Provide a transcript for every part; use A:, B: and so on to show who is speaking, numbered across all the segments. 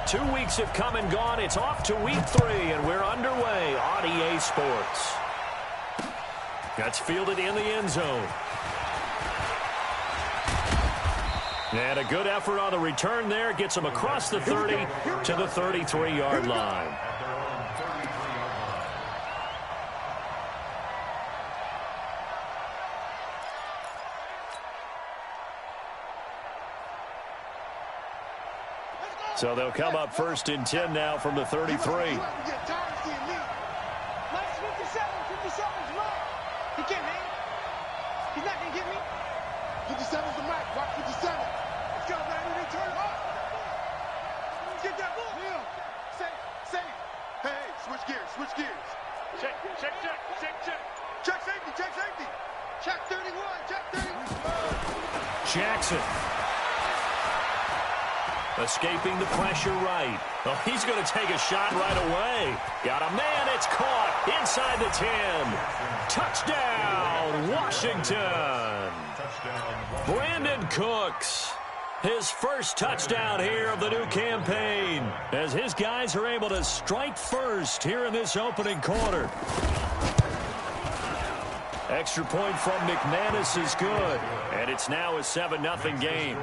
A: 2 weeks have come and gone. It's off to week 3, and we're underway on EA Sports. That's fielded in the end zone. And a good effort on the return there. Gets him across the 30 to the 33-yard line. So they'll come up 1st and 10 now from the 33.
B: 57's right. He can't hang. He's not going to get me. 57's the mic. Watch 57. Let's go, man. We turn it up. Get that ball. Yeah. Say. Hey, switch gears. Check. Check safety. Check 31.
A: Jackson. Escaping the pressure right. Oh, he's going to take a shot right away. Got a man. It's caught inside the 10. Touchdown, Washington. Brandon Cooks. His first touchdown here of the new campaign, as his guys are able to strike first here in this opening quarter. Extra point from McManus is good, and it's now a 7-0 game.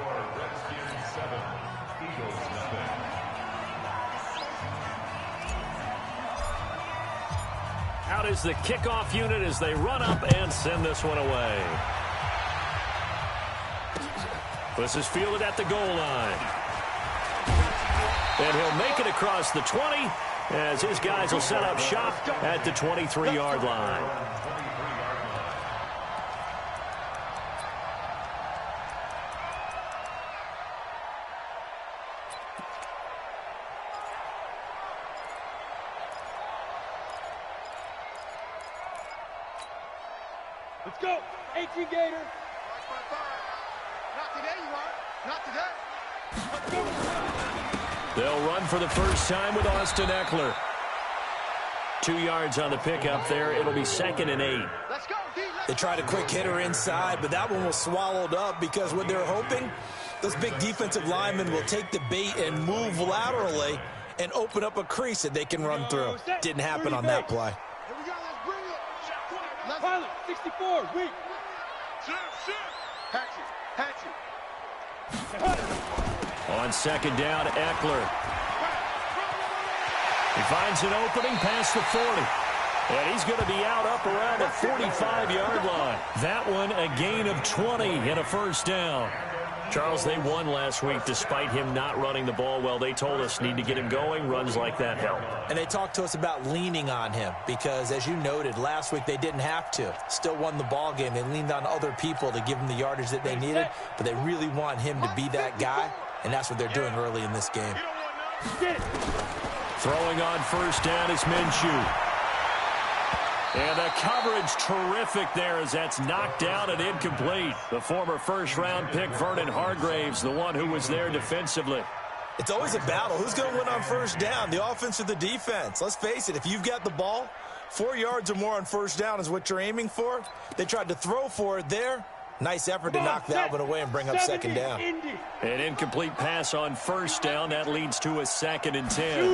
A: Out is the kickoff unit as they run up and send this one away. This is fielded at the goal line. And he'll make it across the 20 as his guys will set up shop at the 23-yard line.
B: Let's go. 18 Gator. Not today, you are. Not today. Let's go.
A: They'll run for the first time with Austin Eckler. 2 yards on the pickup there. It'll be 2nd and 8.
B: Let's go, D.
C: They tried a quick hitter inside, but that one was swallowed up because what they're hoping, those big defensive linemen will take the bait and move laterally and open up a crease that they can run through. Didn't happen on that play.
B: Here we go. Let's bring it. Pilot, 64. Weak. Hatchet.
A: On 2nd down, Eckler. He finds an opening past the 40. And he's going to be out up around the 45-yard line. That one a gain of 20 and a first down. Charles, they won last week despite him not running the ball well. They told us need to get him going. Runs like that help.
C: And they talked to us about leaning on him because, as you noted, last week they didn't have to. Still won the ball game. They leaned on other people to give them the yardage that they needed, but they really want him to be that guy, and that's what they're doing early in this game.
A: Throwing on first down is Minshew. And the coverage terrific there as that's knocked down and incomplete. The former first-round pick, Vernon Hargreaves, the one who was there defensively.
C: It's always a battle. Who's going to win on first down, the offense or the defense? Let's face it, if you've got the ball, 4 yards or more on first down is what you're aiming for. They tried to throw for it there. Nice effort to knock that one away and bring up 2nd down.
A: An incomplete pass on first down. That leads to a 2nd and 10.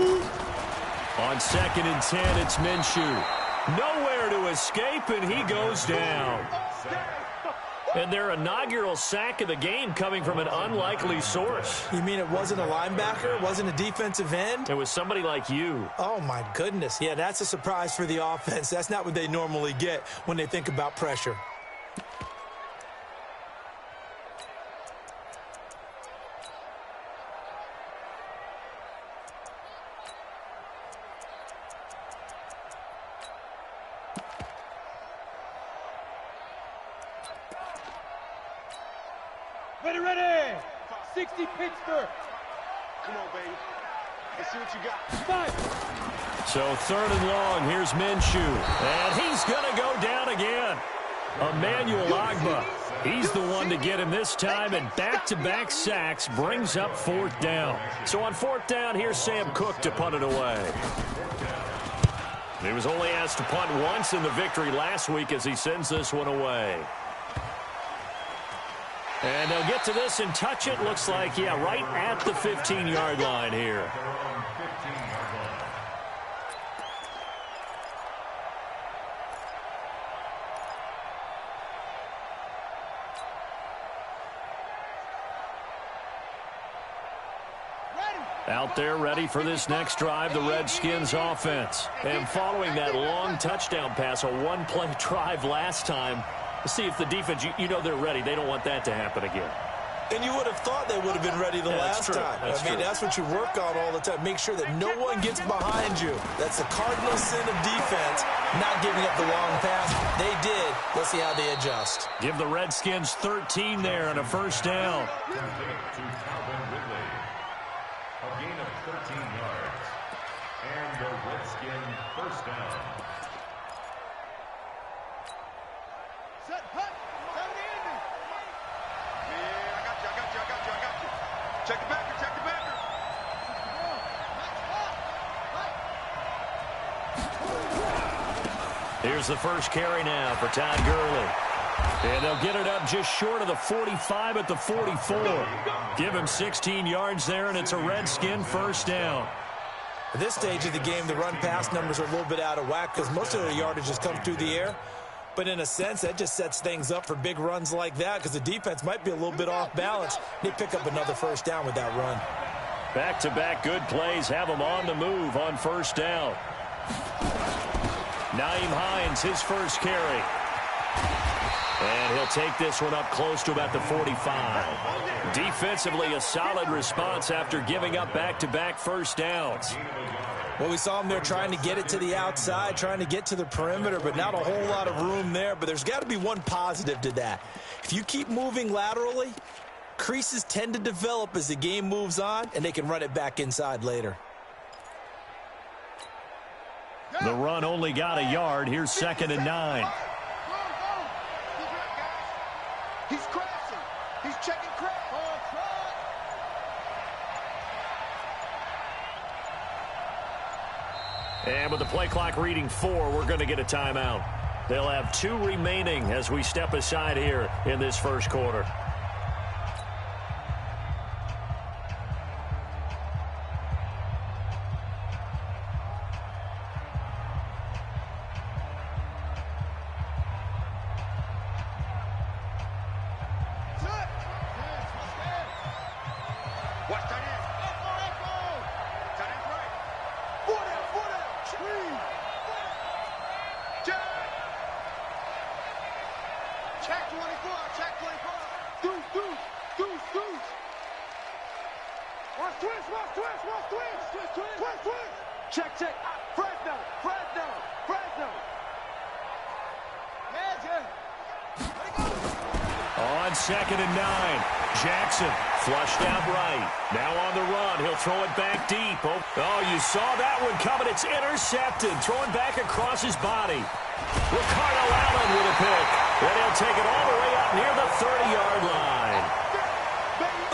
A: On 2nd and 10, it's Minshew. Nowhere to escape, and he goes down. And their inaugural sack of the game coming from an unlikely source.
C: You mean it wasn't a linebacker? It wasn't a defensive end?
A: It was somebody like you.
C: Oh, my goodness. Yeah, that's a surprise for the offense. That's not what they normally get when they think about pressure.
B: Ready. 60 Pittsburgh. Come on, baby. Let's see what you got. 5.
A: So 3rd and long. Here's Minshew. And he's going to go down again. Emmanuel Ogbah. He's the one to get him this time, and back-to-back sacks brings up 4th down. So on 4th down, here's Sam Cook to punt it away. He was only asked to punt once in the victory last week as he sends this one away. And they'll get to this and touch it. Looks like, yeah, right at the 15-yard line here. Out there ready for this next drive, the Redskins offense. And following that long touchdown pass, a one-play drive last time, to see if the defense, you know they're ready. They don't want that to happen again.
C: And you would have thought they would have been ready the last time. That's what you work on all the time. Make sure that no one gets behind you. That's the cardinal sin of defense, not giving up the long pass. They did. Let's see how they adjust.
A: Give the Redskins 13 there on a first down.
D: A gain of 13 yards. And the Redskin first down.
B: Set, hut, down the ending. Yeah, I got you. Check the backer,
A: Here's the first carry now for Todd Gurley. And they'll get it up just short of the 45 at the 44. Give him 16 yards there, and it's a Redskin first down.
C: At this stage of the game, the run-pass numbers are a little bit out of whack because most of their yardage has come through the air. But in a sense, that just sets things up for big runs like that because the defense might be a little bit off balance. They pick up another first down with that run.
A: Back-to-back good plays have them on the move on first down. Nyheim Hines, his first carry. And he'll take this one up close to about the 45. Defensively, a solid response after giving up back-to-back first downs.
C: Well, we saw them there trying to get it to the outside, trying to get to the perimeter, but not a whole lot of room there. But there's got to be one positive to that. If you keep moving laterally, creases tend to develop as the game moves on, and they can run it back inside later.
A: The run only got a yard. Here's 2nd and 9.
B: He's crashing. He's checking crash.
A: And with the play clock reading 4, we're going to get a timeout. They'll have 2 remaining as we step aside here in this first quarter. On 2nd and 9, Jackson flushed out right. Now on the run, he'll throw it back deep. Oh, you saw that one coming. It's intercepted. Throwing back across his body. Ricardo Allen with a pick. And he'll take it all the way up near the 30-yard line.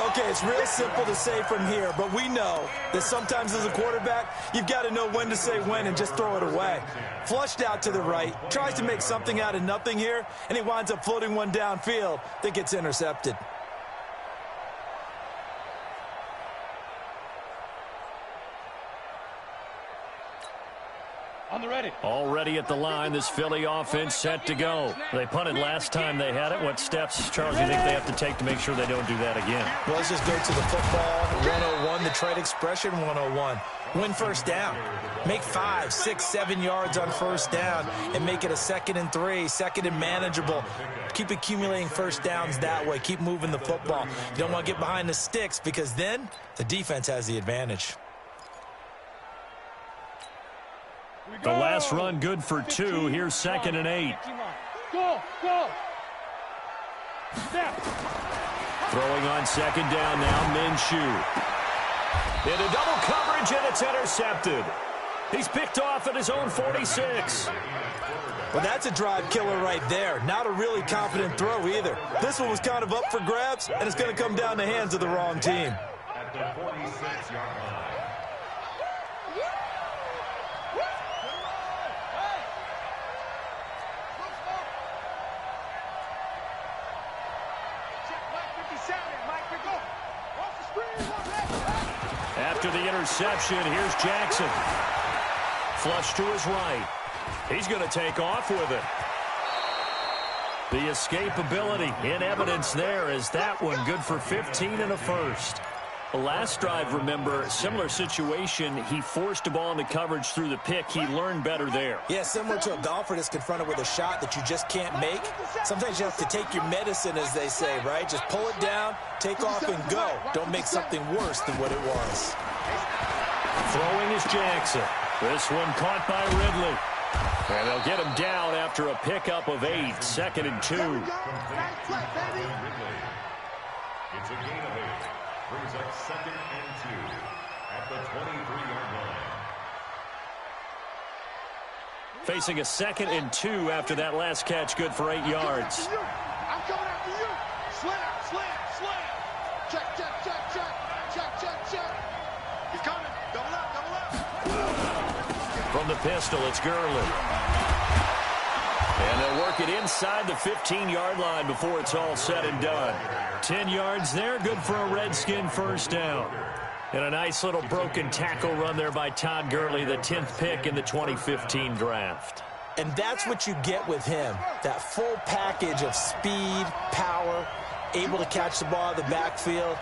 C: Okay, it's real simple to say from here, but we know that sometimes as a quarterback, you've got to know when to say when and just throw it away. Flushed out to the right, tries to make something out of nothing here, and he winds up floating one downfield that gets intercepted.
B: On the ready.
A: Already at the line, this Philly offense set to go. They punted last time they had it. What steps, Charles, do you think they have to take to make sure they don't do that again?
C: Well, let's just go to the football 101, the trade expression 101. Win first down. Make 5, 6, 7 yards on first down and make it a 2nd and 3, 2nd and manageable. Keep accumulating first downs that way. Keep moving the football. You don't want to get behind the sticks because then the defense has the advantage.
A: The last run good for 2. Here's 2nd and 8.
B: Go. Step.
A: Throwing on 2nd down now, Minshew. Into double coverage, and it's intercepted. He's picked off at his own 46.
C: Well, that's a drive killer right there. Not a really confident throw either. This one was kind of up for grabs, and it's going to come down the hands of the wrong team.
D: At the 46-yard line.
A: After the interception, here's Jackson. Flush to his right. He's going to take off with it. The escapability in evidence there is that one good for 15 and a first. The last drive, remember, similar situation. He forced a ball into coverage through the pick. He learned better there.
C: Yeah, similar to a golfer that's confronted with a shot that you just can't make. Sometimes you have to take your medicine, as they say, right? Just pull it down, take off, and go. Don't make something worse than what it was.
A: Throwing is Jackson. This one caught by Ridley. And they'll get him down after a pickup of 8, 2nd and 2.
D: It's a gain of 8. Brings up 2nd and 2 at the 23-yard line.
A: Facing a 2nd and 2 after that last catch, good for 8 yards.
B: I'm coming after you. Slam, slam, slam. Check, check, check, check. Check, check, check. He's coming. Double up, double up.
A: From the pistol, it's Gurley. And they'll work it inside the 15-yard line before it's all said and done. 10 yards there, good for a Redskin first down. And a nice little broken tackle run there by Todd Gurley, the 10th pick in the 2015 draft.
C: And that's what you get with him, that full package of speed, power, able to catch the ball out of the backfield.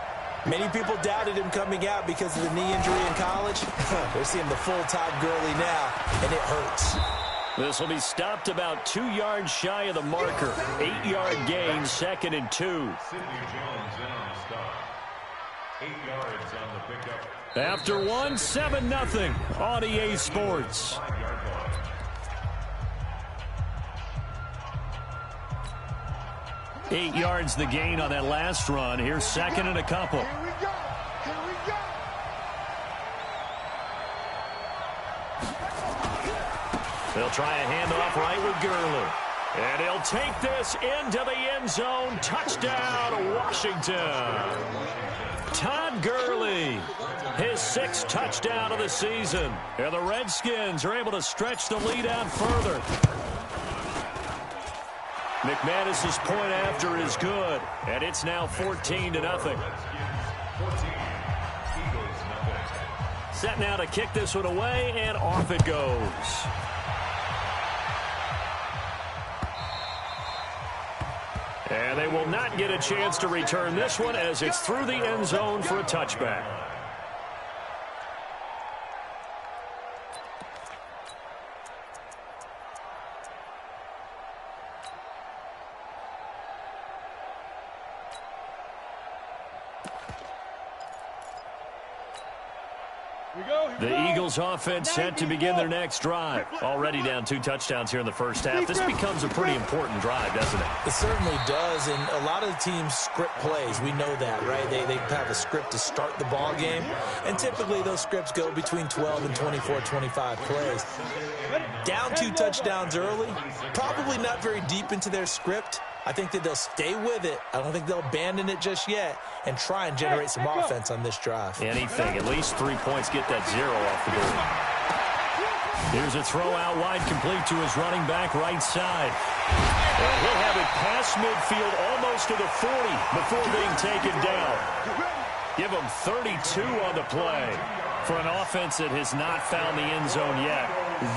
C: Many people doubted him coming out because of the knee injury in college. They're seeing the full Todd Gurley now, and it hurts.
A: This will be stopped about 2 yards shy of the marker. 8-yard gain, 2nd and 2.
D: Sidney Jones in on the stop. 8 yards on the pickup.
A: After 1, 7-0 on EA Sports.
D: 5-yard line.
A: Eight yards the gain on that last run. Here's 2nd and a couple.
B: Here we go. Here we go.
A: They'll try a handoff right with Gurley. And he'll take this into the end zone. Touchdown, Washington. Todd Gurley, his 6th touchdown of the season. And the Redskins are able to stretch the lead out further. McManus's point after is good, and it's now 14-0.
D: 14. Eagles, nothing.
A: Set now to kick this one away, and off it goes. And they will not get a chance to return this one as it's through the end zone for a touchback. The Eagles offense set to begin their next drive. Already down 2 touchdowns here in the first half. This becomes a pretty important drive, doesn't it?
C: It certainly does, and a lot of the teams script plays. We know that, right? They have a script to start the ball game, and typically those scripts go between 12 and 24, 25 plays. Down 2 touchdowns early, probably not very deep into their script. I think that they'll stay with it. I don't think they'll abandon it just yet and try and generate some offense on this drive.
A: Anything. At least 3 points. Get that 0 off the board. Here's a throw out wide, complete to his running back right side. And he'll have it past midfield almost to the 40 before being taken down. Give him 32 on the play. For an offense that has not found the end zone yet,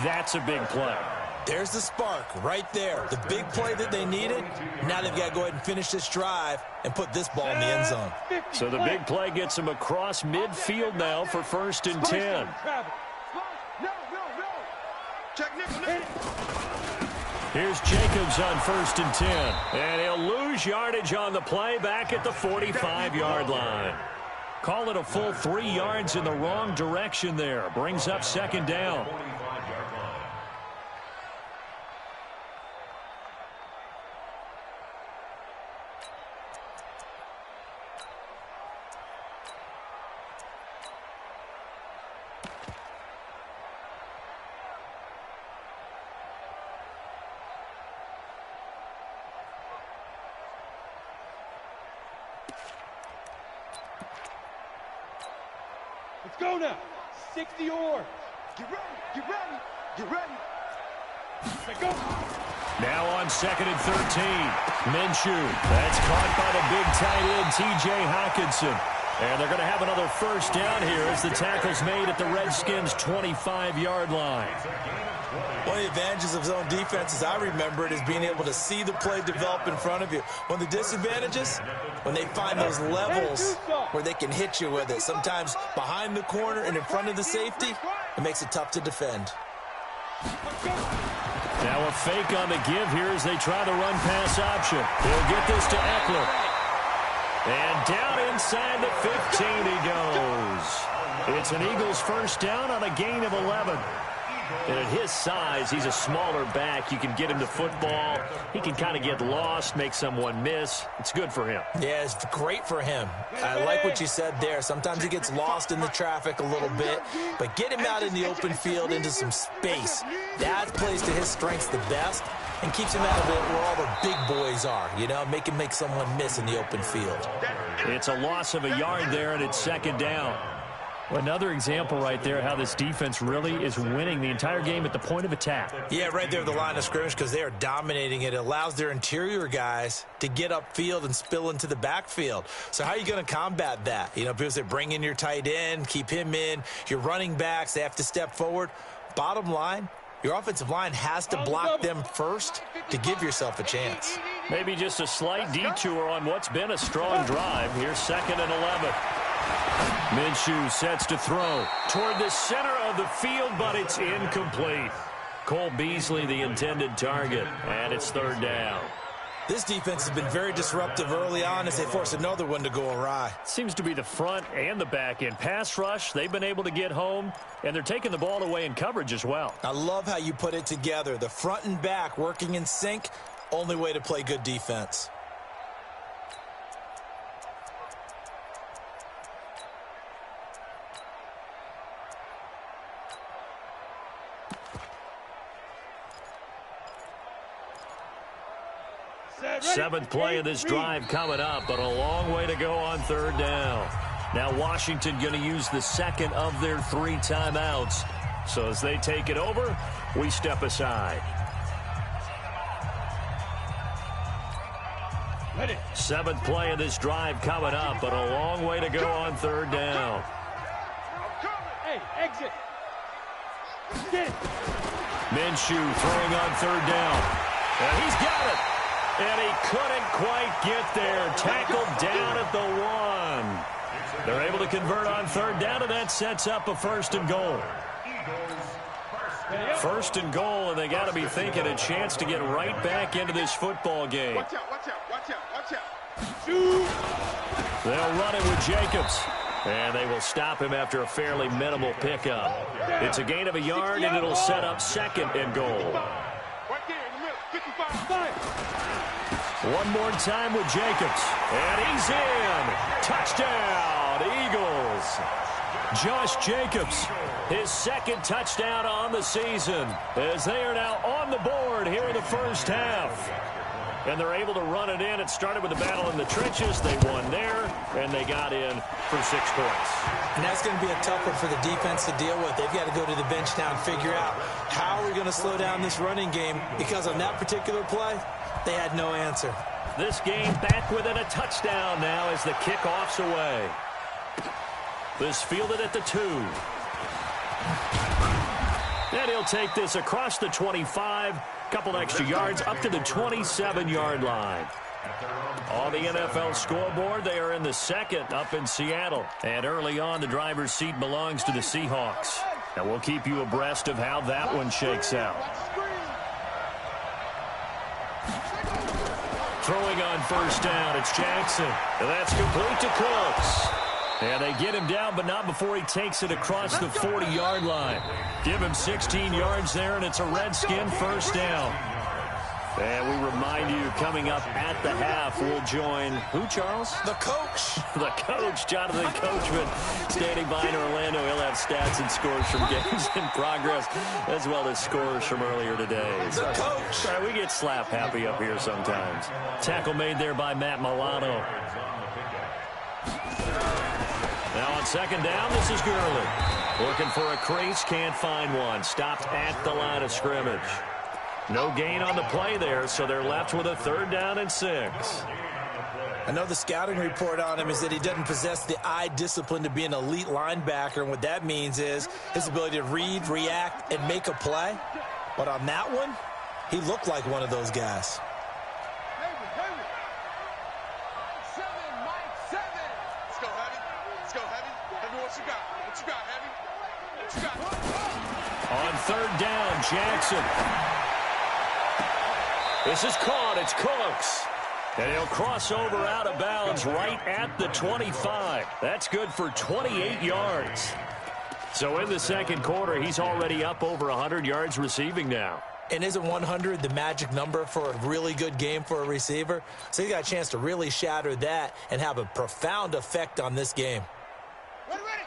A: that's a big play.
C: There's the spark right there. The big play that they needed. Now they've got to go ahead and finish this drive and put this ball in the end zone.
A: So the big play gets them across midfield now for 1st and 10. Here's Jacobs on 1st and 10. And he'll lose yardage on the play back at the 45-yard line. Call it a full 3 yards in the wrong direction there. Brings up 2nd down.
B: Let's go now. 60 yards. Get ready. Get ready. Get ready. Let's go.
A: Now on 2nd and 13. Minshew. That's caught by the big tight end, T.J. Hockenson. And they're going to have another first down here as the tackle's made at the Redskins' 25-yard line.
C: One of the advantages of zone defense, as I remember it, is being able to see the play develop in front of you. One of the disadvantages, when they find those levels where they can hit you with it. Sometimes behind the corner and in front of the safety, it makes it tough to defend.
A: Now a fake on the give here as they try the run-pass option. He'll get this to Eckler. And down inside the 15 he goes. It's an Eagles first down on a gain of 11. And at his size, he's a smaller back. You can get him to football. He can kind of get lost, make someone miss. It's good for him.
C: Yeah, it's great for him. I like what you said there. Sometimes he gets lost in the traffic a little bit, but get him out in the open field into some space. That plays to his strengths the best and keeps him out of it where all the big boys are, you know, make him make someone miss in the open field.
A: It's a loss of a yard there, and it's second down. Another example right there how this defense really is winning the entire game at the point of attack.
C: Yeah, right there at the line of scrimmage because they are dominating it. It allows their interior guys to get upfield and spill into the backfield. So how are you going to combat that? You know, because they bring in your tight end, keep him in. Your running backs, they have to step forward. Bottom line, your offensive line has to block them first to give yourself a chance.
A: Maybe just a slight detour on what's been a strong drive. Here's 2nd and 11. Minshew sets to throw toward the center of the field, but it's incomplete. Cole Beasley, the intended target, and it's 3rd down.
C: This defense has been very disruptive early on as they force another one to go awry.
A: Seems to be the front and the back end. Pass rush, they've been able to get home, and they're taking the ball away in coverage as well.
C: I love how you put it together. The front and back working in sync, only way to play good defense.
A: Seventh play of this drive coming up, but a long way to go on 3rd down. Now Washington going to use the second of their 3 timeouts. So as they take it over, we step aside.
B: Ready.
A: 7th play of this drive coming up, but a long way to go on 3rd down.
B: Hey, exit. Get it.
A: Minshew throwing on 3rd down. And he's got it. And he couldn't quite get there. Tackled down at the 1. They're able to convert on 3rd down, and that sets up a 1st and goal. 1st and goal, and they got to be thinking a chance to get right back into this football game.
B: Watch out, watch out, watch out, watch out. Shoot.
A: They'll run it with Jacobs. And they will stop him after a fairly minimal pickup. It's a gain of a yard, and it'll set up 2nd and goal.
B: Right there in the middle, 55.
A: One more time with Jacobs. And he's in. Touchdown, Eagles. Josh Jacobs, his 2nd touchdown on the season, as they are now on the board here in the first half. And they're able to run it in. It started with a battle in the trenches. They won there, and they got in for 6 points.
C: And that's going to be a tough one for the defense to deal with. They've got to go to the bench now and figure out how are we going to slow down this running game, because on that particular play, they had no answer.
A: This game back within a touchdown now as the kickoff's away. This fielded at the 2. And he'll take this across the 25. Couple extra yards up to the 27-yard line. On the NFL scoreboard, they are in the 2nd up in Seattle. And early on, the driver's seat belongs to the Seahawks. And we'll keep you abreast of how that one shakes out. Throwing on 1st down, it's Jackson. And that's complete to Cooks. And they get him down, but not before he takes it across the 40-yard line. Give him 16 yards there, and it's a Redskin 1st down. And we remind you, coming up at the half, we'll join who, Charles?
C: The coach.
A: The coach, Jonathan Coachman, standing by in Orlando. He'll have stats and scores from games in progress, as well as scores from earlier today.
C: The coach.
A: We get slap happy up here sometimes. Tackle made there by Matt Milano. Now on 2nd down, this is Gurley. Looking for a crease, can't find one. Stopped at the line of scrimmage. No gain on the play there, so they're left with a 3rd down and 6.
C: I know the scouting report on him is that he doesn't possess the eye discipline to be an elite linebacker, and what that means is his ability to read, react, and make a play. But on that one, he looked like one of those guys.
B: Let's go, Heavy. Let's go, Heavy. Heavy, what you got? What you got, Heavy? What you got?
A: On third down, Jackson. This is caught. It's Cooks. And he'll cross over out of bounds right at the 25. That's good for 28 yards. So in the second quarter, he's already up over 100 yards receiving now.
C: And isn't 100 the magic number for a really good game for a receiver? So he got a chance to really shatter that and have a profound effect on this game.
B: Ready, ready.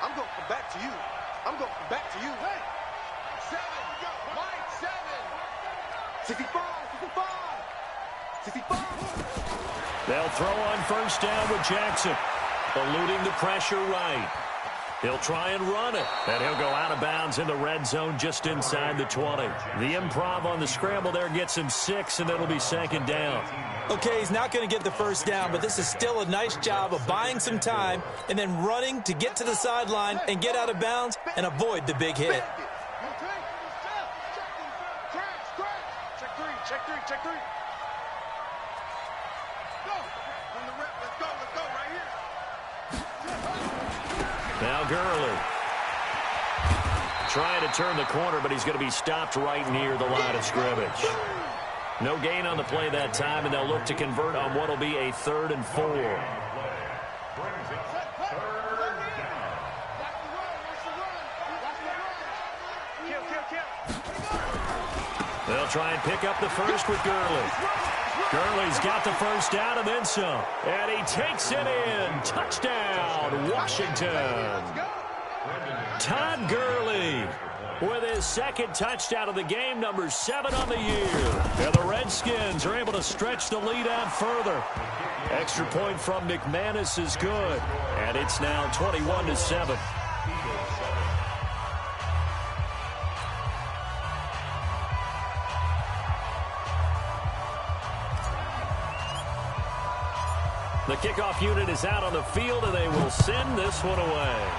B: I'm going to come back to you. I'm going to come back to you. Hey. 7. Mike, 7. 65. 65. 65.
A: They'll throw on first down with Jackson. Eluding the pressure right. He'll try and run it. And he'll go out of bounds in the red zone just inside the 20. The improv on the scramble there gets him 6, and it'll be second down.
C: Okay, he's not going to get the first down, but this is still a nice job of buying some time and then running to get to the sideline and get out of bounds and avoid the big hit.
B: Check 3. Go. On the rep. Let's go right here.
A: Now Gurley. Trying to turn the corner, but he's going to be stopped right near the line of scrimmage. No gain on the play that time, and they'll look to convert on what will be a 3rd and 4. They'll try and pick up the first with Gurley. Gurley's got the first down and then some. And he takes it in. Touchdown, Washington. Todd Gurley with his second touchdown of the game, number 7 on the year. And the Redskins are able to stretch the lead out further. Extra point from McManus is good. And it's now 21-7. The kickoff unit is out on the field, and they will send this one away.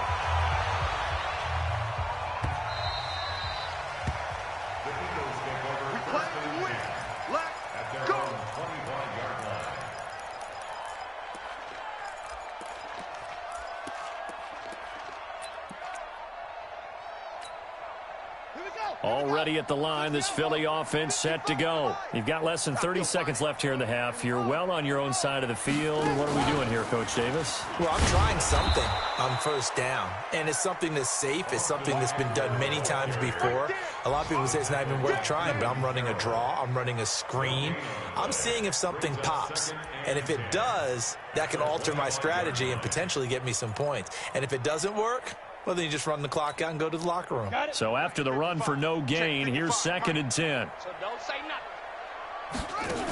A: Already at the line, this Philly offense set to go. You've got less than 30 seconds left here in the half. You're well on your own side of the field. What are we doing here, Coach Davis?
C: Well, I'm trying something on first down, and it's something that's safe. It's something that's been done many times before. A lot of people say it's not even worth trying, but I'm running a draw. I'm running a screen. I'm seeing if something pops, and if it does, that can alter my strategy and potentially get me some points. And if it doesn't work, well, then you just run the clock out and go to the locker room.
A: So after the run for no gain, here's 2nd and 10.
B: So don't say nothing.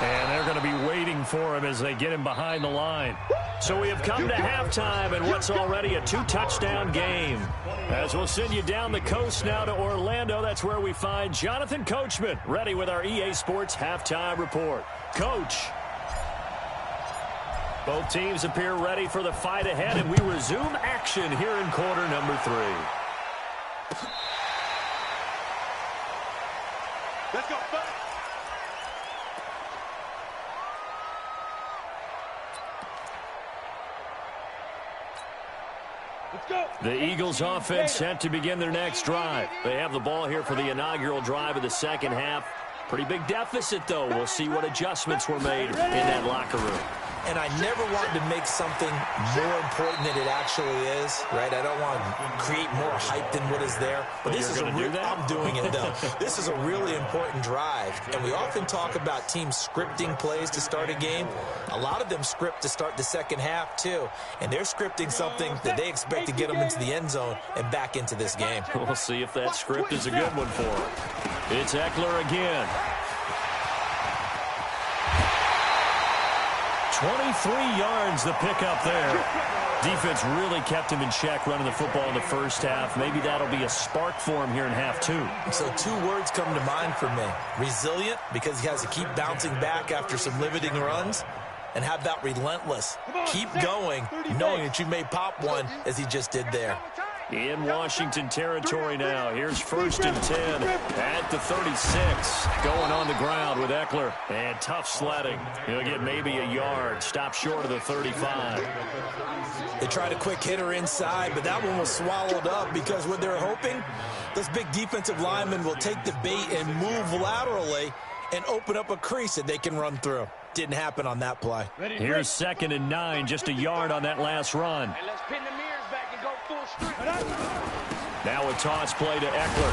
A: And they're going to be waiting for him as they get him behind the line. So we have come to halftime in what's already a 2-touchdown game. As we'll send you down the coast now to Orlando, that's where we find Jonathan Coachman, ready with our EA Sports halftime report. Coach. Both teams appear ready for the fight ahead, and we resume action here in quarter number 3.
B: Let's go, buddy. Let's go.
A: The Eagles offense set to begin their next drive. They have the ball here for the inaugural drive of the second half. Pretty big deficit, though. We'll see what adjustments were made in that locker room.
C: And I never want to make something more important than it actually is, right? I don't want to create more hype than what is there. But this is I'm doing it, though. This is a really important drive. And we often talk about teams scripting plays to start a game. A lot of them script to start the second half, too. And they're scripting something that they expect to get them into the end zone and back into this game.
A: We'll see if that script is a good one for them. It's Eckler again. 23 yards the pickup there. Defense really kept him in check running the football in the first half. Maybe that'll be a spark for him here in half two.
C: So 2 words come to mind for me. Resilient, because he has to keep bouncing back after some limiting runs. And how about relentless? Keep going, knowing that you may pop one as he just did there.
A: In Washington territory now. Here's 1st and 10 at the 36. Going on the ground with Eckler. And tough sledding. He'll get maybe a yard. Stop short of the 35.
C: They tried a quick hitter inside, but that one was swallowed up because what they're hoping, those big defensive linemen will take the bait and move laterally and open up a crease that they can run through. Didn't happen on that play.
A: Here's 2nd and 9, just a yard on that last run.
B: Let's pin the mirrors back and go full strength.
A: Now a toss play to Eckler.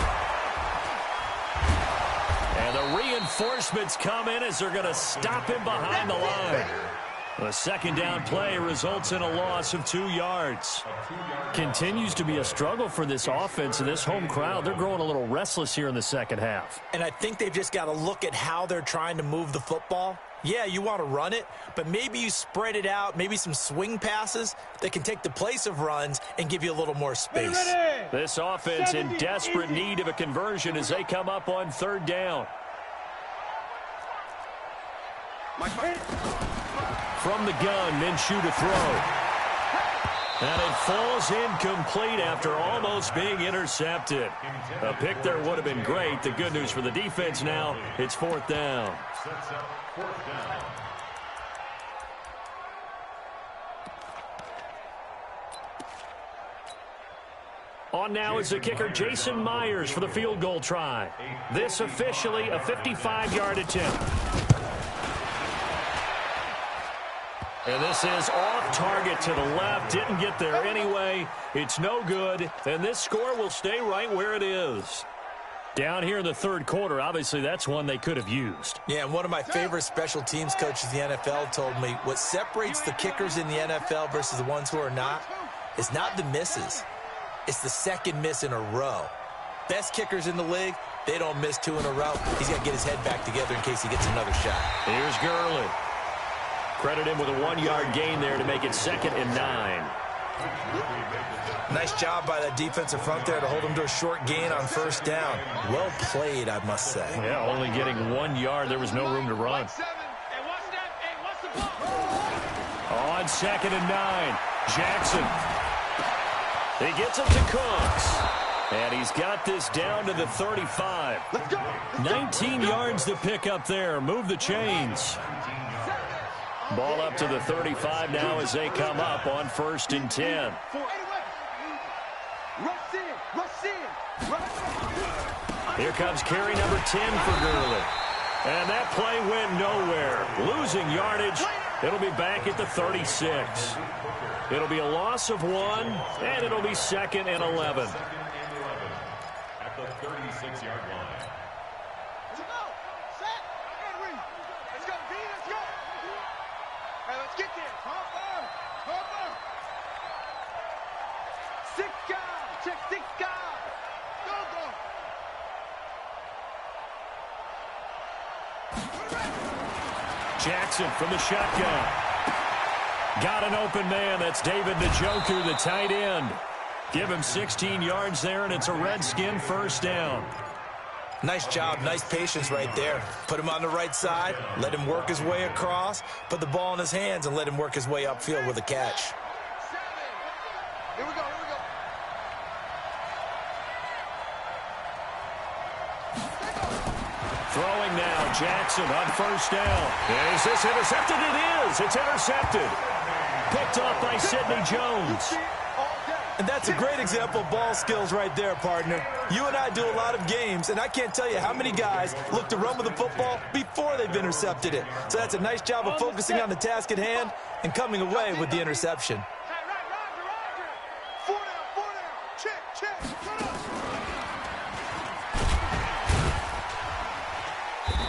A: And the reinforcements come in as they're going to stop him behind the line. The 2nd down play results in a loss of 2 yards. Continues to be a struggle for this offense and this home crowd. They're growing a little restless here in the second half.
C: And I think they've just got to look at how they're trying to move the football. Yeah, you want to run it, but maybe you spread it out, maybe some swing passes that can take the place of runs and give you a little more space.
A: This offense in desperate need of a conversion as they come up on 3rd down. From the gun, Minshew to throw. And it falls incomplete after almost being intercepted. A pick there would have been great. The good news for the defense now, it's 4th down. On now is the kicker Jason Myers for the field goal try. This officially a 55-yard attempt. And this is off target to the left. Didn't get there anyway. It's no good. And this score will stay right where it is. Down here in the 3rd quarter, obviously that's one they could have used.
C: Yeah, and one of my favorite special teams coaches in the NFL told me what separates the kickers in the NFL versus the ones who are not is not the misses. It's the 2nd miss in a row. Best kickers in the league, they don't miss 2 in a row. He's got to get his head back together in case he gets another shot.
A: Here's Gurley. Credit him with a 1-yard gain there to make it 2nd and 9.
C: Nice job by that defensive front there to hold him to a short gain on 1st down. Well played, I must say.
A: Yeah, only getting 1 yard. There was no room to run. On 2nd and 9, Jackson. He gets it to Cooks. And he's got this down to the 35. 19 yards to pick up there. Move the chains. Ball up to the 35 now as they come up on 1st and 10. Here comes carry number 10 for Gurley. And that play went nowhere. Losing yardage. It'll be back at the 36. It'll be a loss of 1, and it'll be 2nd and 11.
D: At the 36-yard line.
B: Let's go. Set. And read. Let's go, D. Let's go. Hey, let's get there. Hopper. Hopper. 6 guys. Check 6 guys. Go, go.
A: Jackson from the shotgun. Got an open man. That's David Njoku, the tight end. Give him 16 yards there, and it's a Redskin 1st down.
C: Nice job, nice patience right there. Put him on the right side, let him work his way across, put the ball in his hands, and let him work his way upfield with a catch.
B: Here we go, here we go.
A: Throwing now, Jackson on 1st down. Is this intercepted? It is. It's intercepted. Picked off by Sidney Jones.
C: And that's a great example of ball skills right there, partner. You and I do a lot of games, and I can't tell you how many guys look to run with the football before they've intercepted it. So that's a nice job of focusing on the task at hand and coming away with the interception.
B: Hey, Roger. 4 down. Check.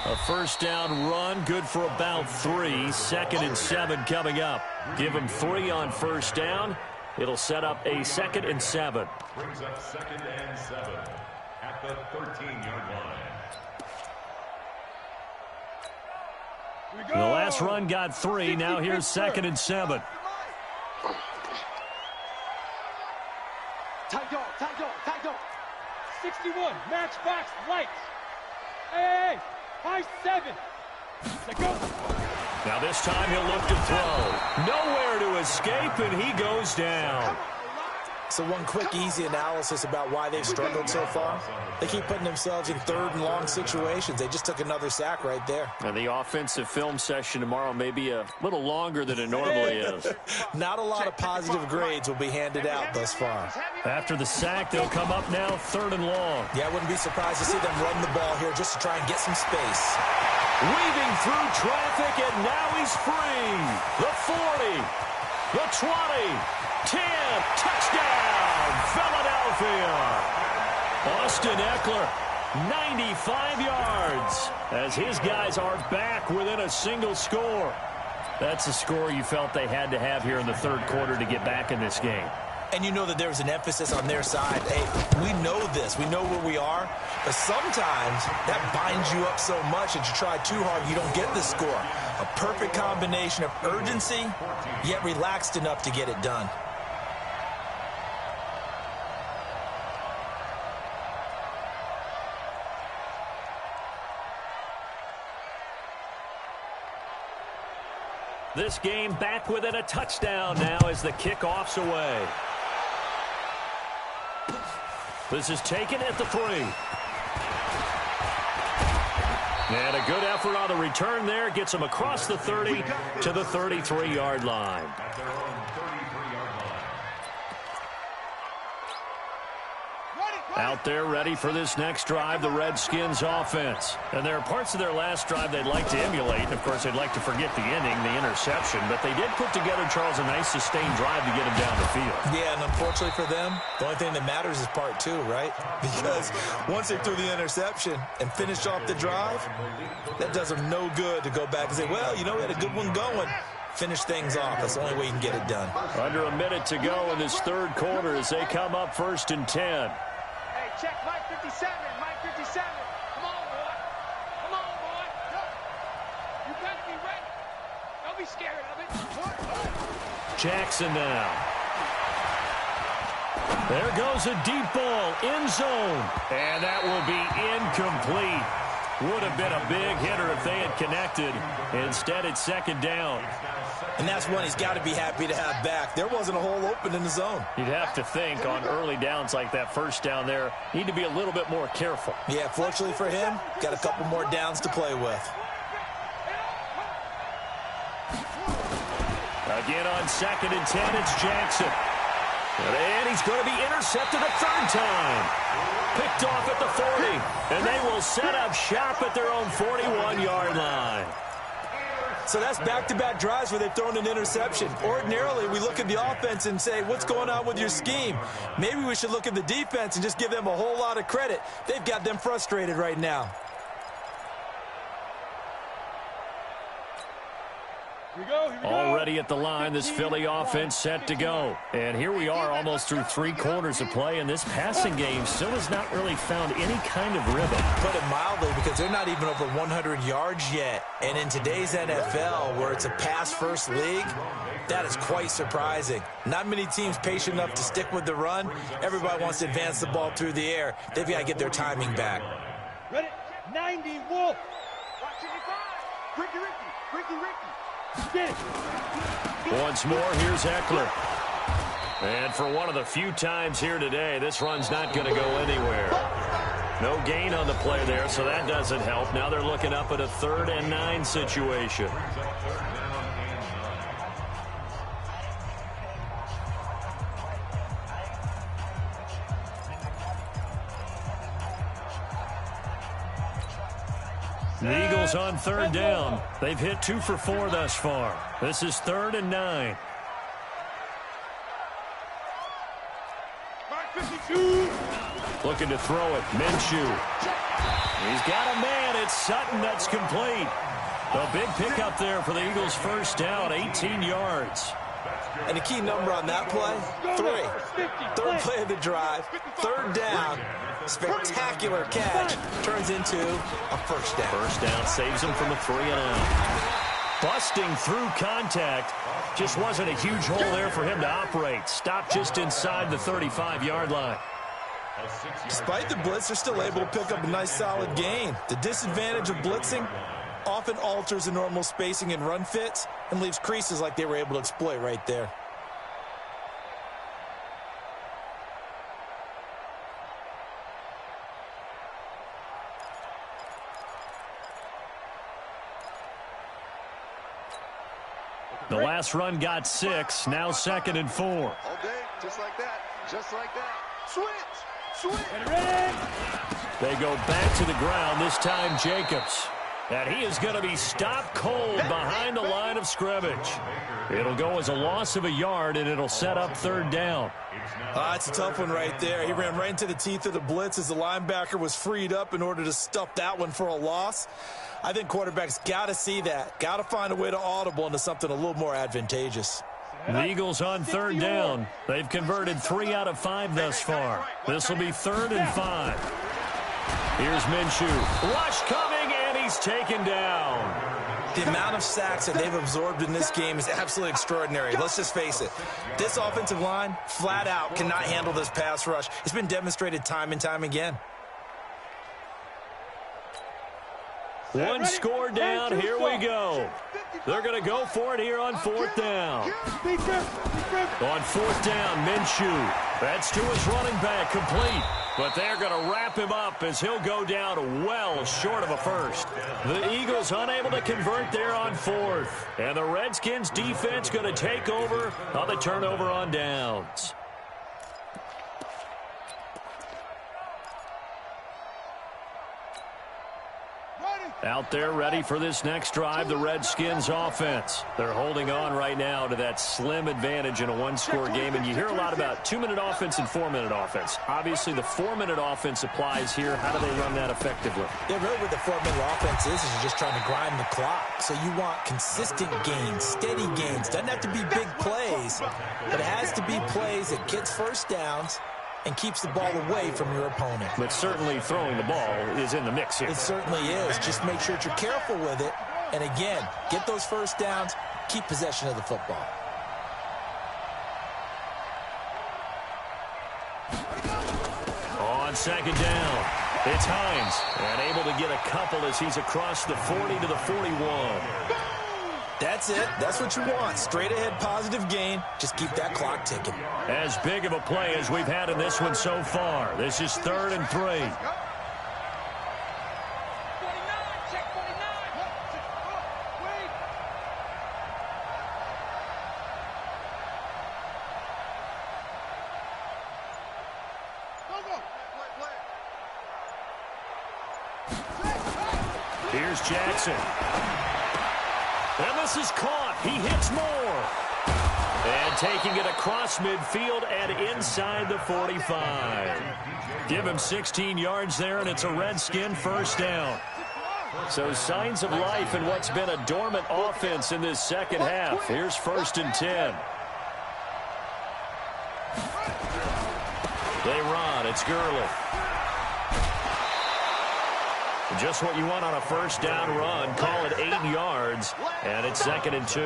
A: A 1st down run, good for about 3. 2nd and 7 coming up. Give him 3 on 1st down. It'll set up a 2nd and 7.
D: Brings up 2nd and 7 at the 13-yard line.
A: The last run got 3. Now here's 2nd and 7.
B: Matchbox lights. Hey, high 7. Let's go.
A: Now this time he'll look to throw. Nowhere to escape, and he goes down.
C: So one quick, easy analysis about why they've struggled so far. They keep putting themselves in third and long situations. They just took another sack right there.
A: And the offensive film session tomorrow may be a little longer than it normally is.
C: Not a lot of positive grades will be handed out thus far.
A: After the sack, they'll come up now 3rd and long.
C: Yeah, I wouldn't be surprised to see them run the ball here just to try and get some space.
A: Weaving through traffic, and now he's free. The 40, the 20, 10, touchdown, Philadelphia. Austin Eckler, 95 yards, as his guys are back within a single score. That's a score you felt they had to have here in the 3rd quarter to get back in this game.
C: And you know that there's an emphasis on their side. Hey, we know this. We know where we are. But sometimes that binds you up so much that you try too hard, you don't get the score. A perfect combination of urgency, yet relaxed enough to get it done.
A: This game back within a touchdown now as the kickoff's away. This is taken at the 3. And a good effort on the return there. Gets him across the 30 to the 33-yard line. Out there ready for this next drive, the Redskins offense. And there are parts of their last drive they'd like to emulate. And, of course, they'd like to forget the inning, the interception. But they did put together, Charles, a nice sustained drive to get him down the field.
C: Yeah, and unfortunately for them, the only thing that matters is part 2, right? Because once they threw the interception and finished off the drive, that does them no good to go back and say, well, you know, we had a good one going. Finish things off. That's the only way you can get it done.
A: Under a minute to go in this 3rd quarter as they come up 1st and 10.
B: Check Mike 57, Mike 57. Come on, boy. Come on, boy. You better be ready. Don't be scared of it.
A: Jackson now. There goes a deep ball, end zone. And that will be incomplete. Would have been a big hitter if they had connected. Instead, it's 2nd down.
C: And that's one he's got to be happy to have back. There wasn't a hole open in the zone.
A: You'd have to think on early downs like that 1st down there, need to be a little bit more careful.
C: Yeah, fortunately for him, got a couple more downs to play with.
A: Again on 2nd and 10, it's Jackson. And he's going to be intercepted a 3rd time. Picked off at the 40. And they will set up shop at their own 41-yard line.
C: So that's back-to-back drives where they've thrown an interception. Ordinarily, we look at the offense and say, what's going on with your scheme? Maybe we should look at the defense and just give them a whole lot of credit. They've got them frustrated right now.
A: Already at the line, this Philly offense set to go. And here we are almost through 3 quarters of play, and this passing game still has not really found any kind of rhythm.
C: Put it mildly, because they're not even over 100 yards yet. And in today's NFL, where it's a pass-first league, that is quite surprising. Not many teams patient enough to stick with the run. Everybody wants to advance the ball through the air. They've got to get their timing back.
B: Ready? 90, Wolf. Watch it, Ricky.
A: Once more, here's Eckler. And for one of the few times here today, this run's not going to go anywhere. No gain on the play there, so that doesn't help. Now they're looking up at a 3rd and 9 situation. The Eagles on 3rd down. They've hit 2 for 4 thus far. This is 3rd and 9. Looking to throw it. Minshew. He's got a man. It's Sutton. That's complete. A big pickup there for the Eagles' 1st down, 18 yards.
C: And the key number on that play, 3. 3rd play of the drive, 3rd down. Spectacular catch turns into a 1st down.
A: 1st down saves him from a 3 and out. Busting through contact. Just wasn't a huge hole there for him to operate. Stopped just inside the 35-yard line.
C: Despite the blitz, they're still able to pick up a nice solid gain. The disadvantage of blitzing often alters the normal spacing and run fits and leaves creases like they were able to exploit right there.
A: The last run got 6, now 2nd and 4.
B: All day, just like that, just like that. Switch, switch.
A: They go back to the ground, this time Jacobs. And he is going to be stopped cold behind the line of scrimmage. It'll go as a loss of a yard, and it'll set up 3rd down.
C: That's a tough one right there. He ran right into the teeth of the blitz as the linebacker was freed up in order to stuff that one for a loss. I think quarterbacks got to see that. Got to find a way to audible into something a little more advantageous.
A: The Eagles on 3rd down. They've converted 3 out of 5 thus far. This will be 3rd and 5. Here's Minshew. Rush coming, and he's taken down.
C: The amount of sacks that they've absorbed in this game is absolutely extraordinary. Let's just face it. This offensive line, flat out, cannot handle this pass rush. It's been demonstrated time and time again.
A: One score down, here we go. They're going to go for it here on 4th down. On 4th down, Minshew. That's to his running back, complete. But they're going to wrap him up as he'll go down well short of a first. The Eagles unable to convert there on 4th. And the Redskins defense going to take over on the turnover on downs. Out there ready for this next drive, the Redskins offense. They're holding on right now to that slim advantage in a one-score game. And you hear a lot about 2-minute offense and 4-minute offense. Obviously, the 4-minute offense applies here. How do they run that effectively?
C: Yeah, really what the 4-minute offense is you're just trying to grind the clock. So you want consistent gains, steady gains. Doesn't have to be big plays, but it has to be plays that gets first downs and keeps the ball away from your opponent.
A: But certainly throwing the ball is in the mix here.
C: It certainly is. Just make sure that you're careful with it. And again, get those first downs, keep possession of the football.
A: On 2nd down, it's Hines. And able to get a couple as he's across the 40 to the 41.
C: That's it. That's what you want. Straight ahead positive gain. Just keep that clock ticking.
A: As big of a play as we've had in this one so far. This is 3rd and 3. Here's Jackson. And this is caught. He hits more. And taking it across midfield and inside the 45. Give him 16 yards there, and it's a Redskin first down. So signs of life in what's been a dormant offense in this second half. Here's 1st and 10. They run. It's Gurley. Just what you want on a first down run. Call it 8 yards, and it's 2nd and 2.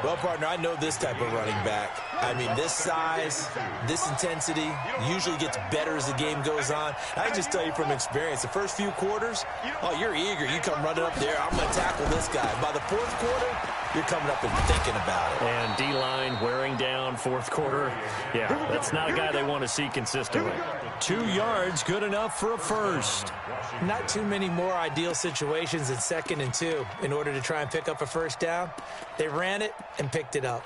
C: Well, partner, I know this type of running back. I mean, this size, this intensity usually gets better as the game goes on. I can just tell you from experience, the first few quarters, oh, you're eager. You come running up there, I'm going to tackle this guy. By the 4th quarter, you're coming up and thinking about it.
A: And D-line wearing down 4th quarter. Yeah, that's not a guy they want to see consistently. 2 yards, good enough for a first.
C: Not too many more ideal situations in 2nd and 2 in order to try and pick up a first down. They ran it and picked it up.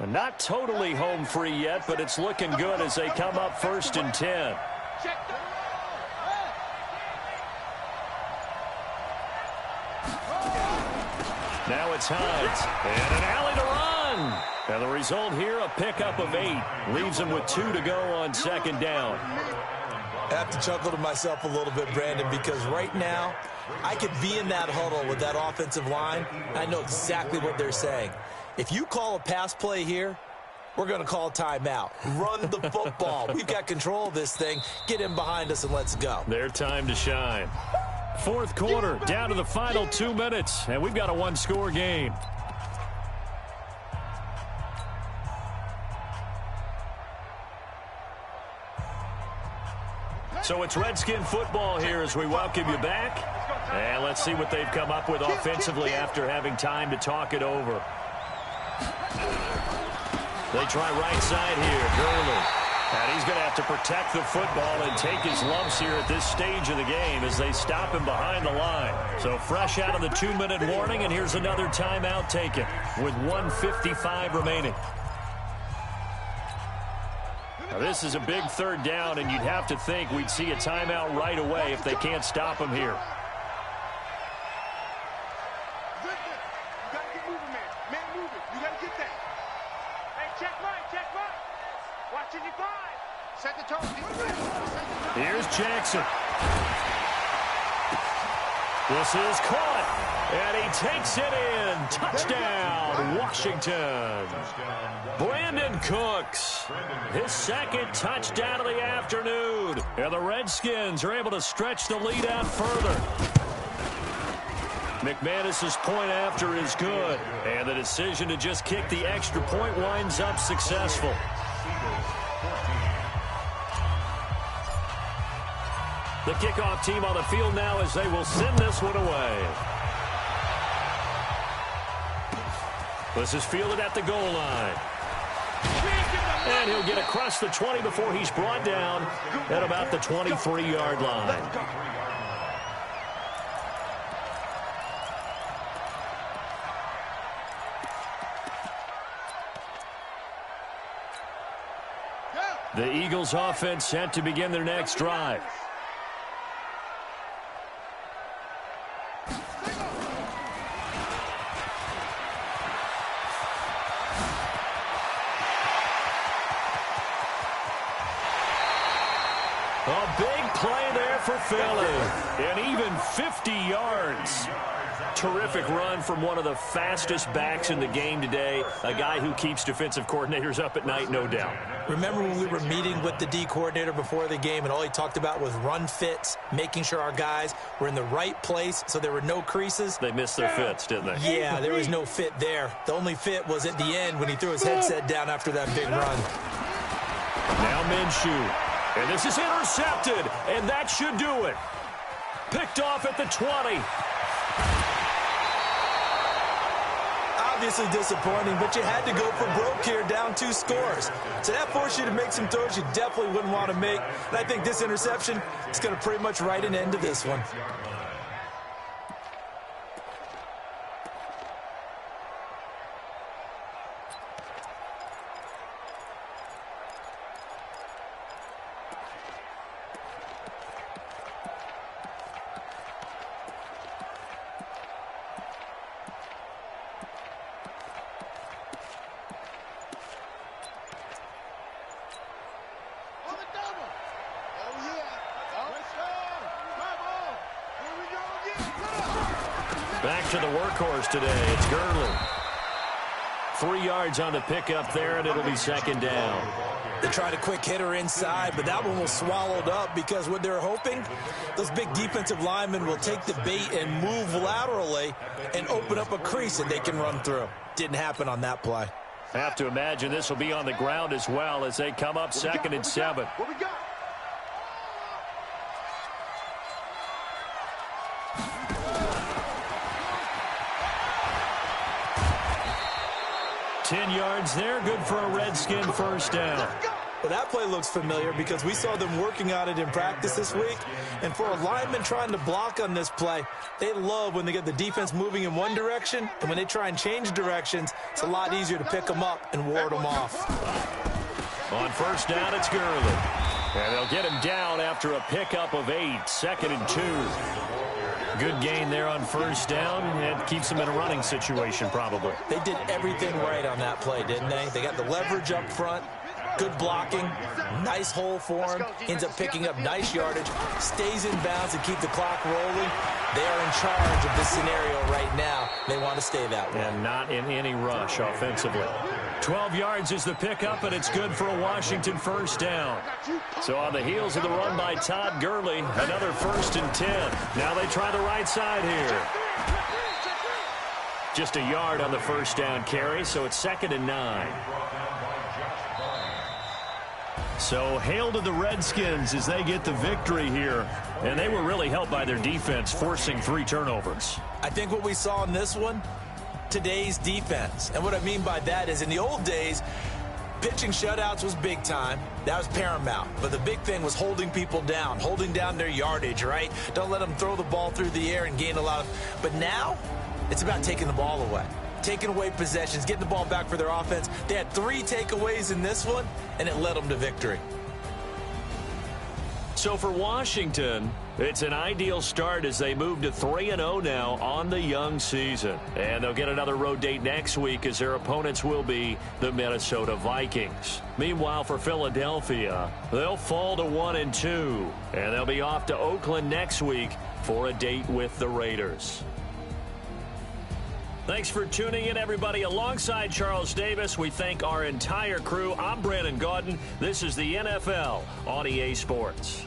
A: Not totally home free yet, but it's looking good as they come up 1st and 10. Now it's Hines, and an alley to run. And the result here, a pickup of 8. Leaves him with 2 to go on 2nd down.
C: I have to chuckle to myself a little bit, Brandon, because right now, I could be in that huddle with that offensive line. I know exactly what they're saying. If you call a pass play here, we're going to call timeout. Run the football. We've got control of this thing. Get him behind us and let's go.
A: Their time to shine. Fourth quarter, down to the final 2 minutes, and we've got a one-score game. So it's Redskin football here as we welcome you back. And let's see what they've come up with offensively after having time to talk it over. They try right side here, Gurley. And he's going to have to protect the football and take his lumps here at this stage of the game as they stop him behind the line. So fresh out of the 2-minute warning, and here's another timeout taken with 1:55 remaining. Now this is a big third down, and you'd have to think we'd see a timeout right away if they can't stop him here.
B: You got to get moving, man. Man moving. You got to get that. Hey, check right, check right. Watching your five. Set the tone.
A: Here's Jackson. This is caught, and he takes it in. Touchdown, Washington. Brandon Cooks, his second touchdown of the afternoon. And the Redskins are able to stretch the lead out further. McManus's point after is good, and the decision to just kick the extra point winds up successful. The kickoff team on the field now as they will send this one away. This is fielded at the goal line. And he'll get across the 20 before he's brought down at about the 23-yard line. The Eagles offense set to begin their next drive. A big play there for Philly, and even 50 yards. Terrific run from one of the fastest backs in the game today, a guy who keeps defensive coordinators up at night, no doubt.
C: Remember when we were meeting with the D coordinator before the game and all he talked about was run fits, making sure our guys were in the right place so there were no creases?
A: They missed their fits, didn't they?
C: Yeah, there was no fit there. The only fit was at the end when he threw his headset down after that big run.
A: Now Minshew. And this is intercepted, and that should do it. Picked off at the 20.
C: Obviously disappointing, but you had to go for broke here, down 2 scores. So that forced you to make some throws you definitely wouldn't want to make. And I think this interception is going to pretty much write an end to this one.
A: Back to the workhorse today. It's Gurley. 3 yards on the pickup there, and it'll be second down.
C: They tried a quick hitter inside, but that one was swallowed up because what they're hoping, those big defensive linemen will take the bait and move laterally and open up a crease that they can run through. Didn't happen on that play.
A: Have to imagine this will be on the ground as well as they come up 2nd and 7.
B: What we got?
A: 10 yards there, good for a Redskin first down.
C: Well, that play looks familiar because we saw them working on it in practice this week. And for a lineman trying to block on this play, they love when they get the defense moving in one direction. And when they try and change directions, it's a lot easier to pick them up and ward them off.
A: On first down, it's Gurley. And they'll get him down after a pickup of 8, 2nd and 2. Good gain there on first down, and keeps them in a running situation probably.
C: They did everything right on that play, didn't they? They got the leverage up front, good blocking, nice hole for him, ends up picking up nice yardage, stays in bounds to keep the clock rolling. They are in charge of this scenario right now. They want to stay that way.
A: And not in any rush offensively. 12 yards is the pickup, and it's good for a Washington first down. So on the heels of the run by Todd Gurley, another 1st and 10. Now they try the right side here. Just a yard on the first down carry, so it's 2nd and 9. So hail to the Redskins as they get the victory here. And they were really helped by their defense, forcing 3 turnovers.
C: I think what we saw in this one, today's defense. And what I mean by that is in the old days, pitching shutouts was big time. That was paramount. But the big thing was holding people down, holding down their yardage, right? Don't let them throw the ball through the air and gain a lot of... But now, it's about taking the ball away. Taking away possessions, getting the ball back for their offense. They had 3 takeaways in this one, and it led them to victory.
A: So for Washington, it's an ideal start as they move to 3-0 now on the young season. And they'll get another road date next week as their opponents will be the Minnesota Vikings. Meanwhile, for Philadelphia, they'll fall to 1-2. And they'll be off to Oakland next week for a date with the Raiders. Thanks for tuning in, everybody. Alongside Charles Davis, we thank our entire crew. I'm Brandon Gaudin. This is the NFL on EA Sports.